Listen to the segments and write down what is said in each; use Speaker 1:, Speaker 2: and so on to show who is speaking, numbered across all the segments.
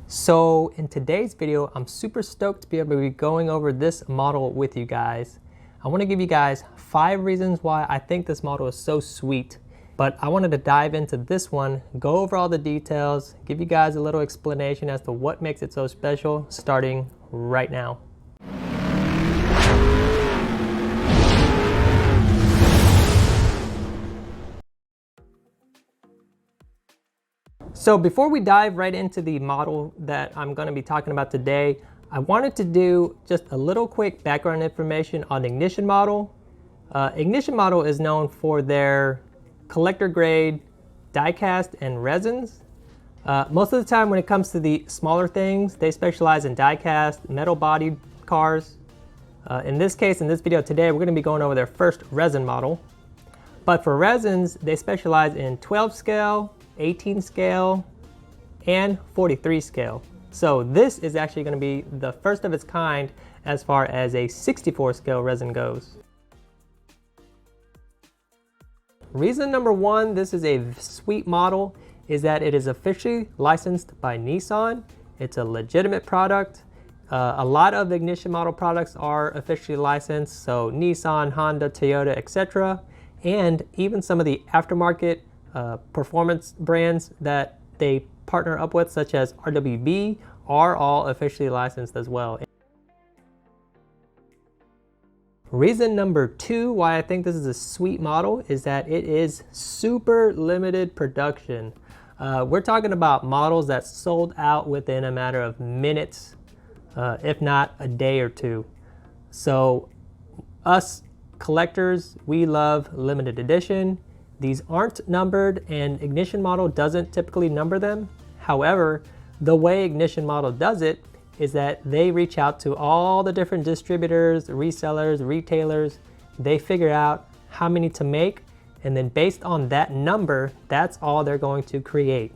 Speaker 1: So in today's video, I'm super stoked to be able to be going over this model with you guys. I want to give you guys 5 reasons why I think this model is so sweet, but I wanted to dive into this one, go over all the details, give you guys a little explanation as to what makes it so special, starting right now. So before we dive right into the model that I'm going to be talking about today, I wanted to do just a little quick background information on Ignition Model. Ignition Model is known for their collector grade die cast and resins. Most of the time when it comes to the smaller things, they specialize in die cast, metal bodied cars. In this case, in this video today, we're going to be going over their first resin model. But for resins, they specialize in 12 scale, 18 scale, and 43 scale. So this is actually going to be the first of its kind as far as a 64 scale resin goes. Reason number 1, this is a sweet model, is that it is officially licensed by Nissan. It's a legitimate product. A lot of Ignition Model products are officially licensed, so Nissan, Honda, Toyota, etc. And even some of the aftermarket performance brands that they partner up with, such as RWB, are all officially licensed as well. Reason number 2 why I think this is a sweet model is that it is super limited production. We're talking about models that sold out within a matter of minutes, if not a day or two. So us collectors, we love limited edition. These aren't numbered, and Ignition Model doesn't typically number them. However, the way Ignition Model does it is that they reach out to all the different distributors, resellers, retailers. They figure out how many to make, and then based on that number, that's all they're going to create.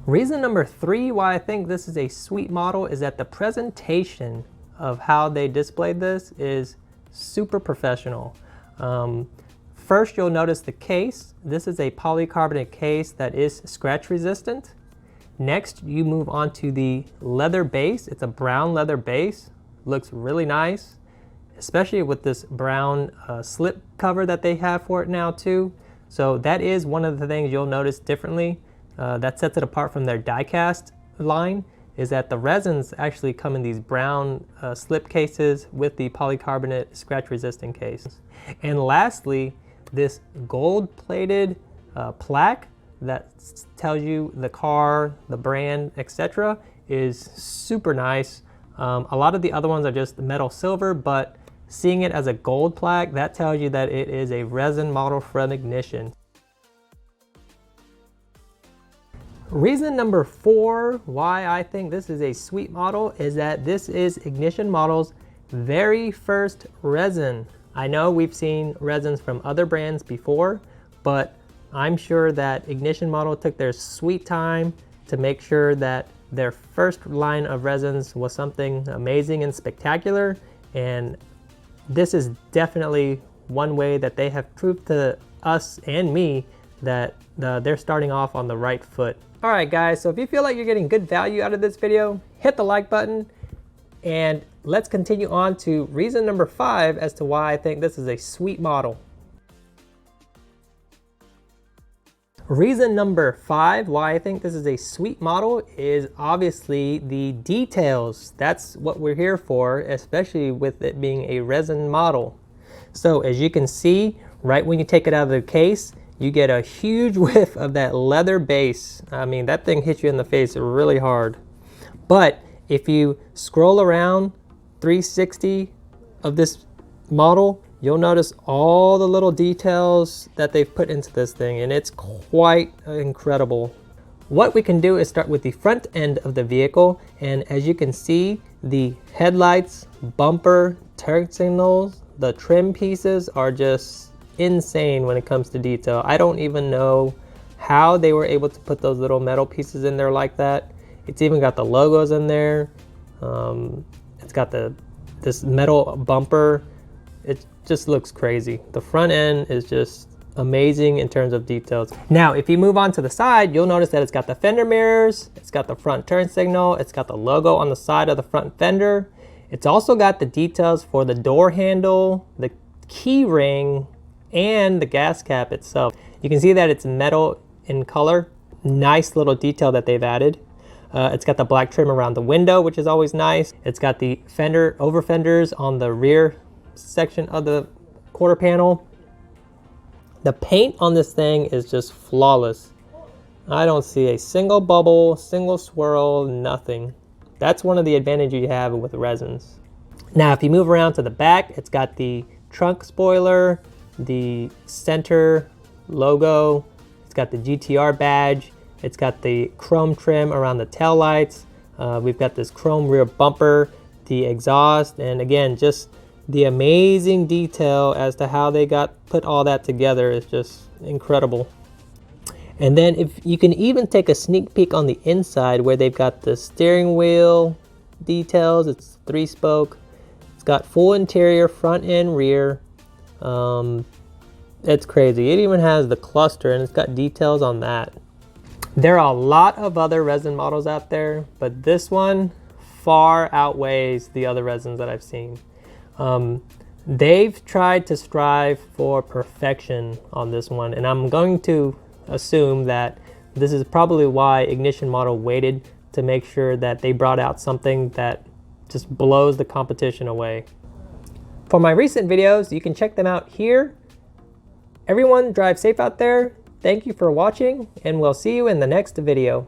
Speaker 1: Reason number 3 why I think this is a sweet model is that the presentation of how they displayed this is super professional. First, you'll notice the case. This is a polycarbonate case that is scratch resistant. Next, you move on to the leather base. It's a brown leather base. Looks really nice, especially with this brown slip cover that they have for it now too. So that is one of the things you'll notice differently that sets it apart from their die cast line, is that the resins actually come in these brown slip cases with the polycarbonate scratch resistant case. And lastly, this gold plated plaque that tells you the car, the brand, etc. is super nice. A lot of the other ones are just metal silver, but seeing it as a gold plaque, that tells you that it is a resin model from Ignition. Reason number 4 why I think this is a sweet model is that this is Ignition Model's very first resin. I know we've seen resins from other brands before, but I'm sure that Ignition Model took their sweet time to make sure that their first line of resins was something amazing and spectacular, and this is definitely one way that they have proved to us and me that they're starting off on the right foot. Alright guys, so if you feel like you're getting good value out of this video, hit the like button, and let's continue on to reason number 5 as to why I think this is a sweet model. Reason number 5 why I think this is a sweet model is obviously the details. That's what we're here for, especially with it being a resin model. So as you can see, right when you take it out of the case, you get a huge whiff of that leather base. I mean, that thing hits you in the face really hard. But if you scroll around 360 of this model, you'll notice all the little details that they've put into this thing, and it's quite incredible. What we can do is start with the front end of the vehicle, and as you can see, the headlights, bumper, turn signals, the trim pieces are just insane when it comes to detail. I don't even know how they were able to put those little metal pieces in there like that. It's even got the logos in there. It's got this metal bumper. It just looks crazy. The front end is just amazing in terms of details. Now, if you move on to the side, you'll notice that it's got the fender mirrors, it's got the front turn signal, it's got the logo on the side of the front fender. It's also got the details for the door handle, the key ring, and the gas cap itself. You can see that it's metal in color. Nice little detail that they've added. It's got the black trim around the window, which is always nice. It's got the over fenders on the rear section of the quarter panel. The paint on this thing is just flawless. I don't see a single bubble, single swirl, nothing. That's one of the advantages you have with resins. Now, if you move around to the back, it's got the trunk spoiler, the center logo, it's got the GTR badge, it's got the chrome trim around the tail lights. We've got this chrome rear bumper, the exhaust, and again, just the amazing detail as to how they put all that together is just incredible. And then if you can even take a sneak peek on the inside where they've got the steering wheel details. It's 3-spoke. It's got full interior, front and rear. It's crazy. It even has the cluster and it's got details on that. There are a lot of other resin models out there, but this one far outweighs the other resins that I've seen. They've tried to strive for perfection on this one, and I'm going to assume that this is probably why Ignition Model waited to make sure that they brought out something that just blows the competition away. For my recent videos, you can check them out here. Everyone drive safe out there. Thank you for watching, and we'll see you in the next video.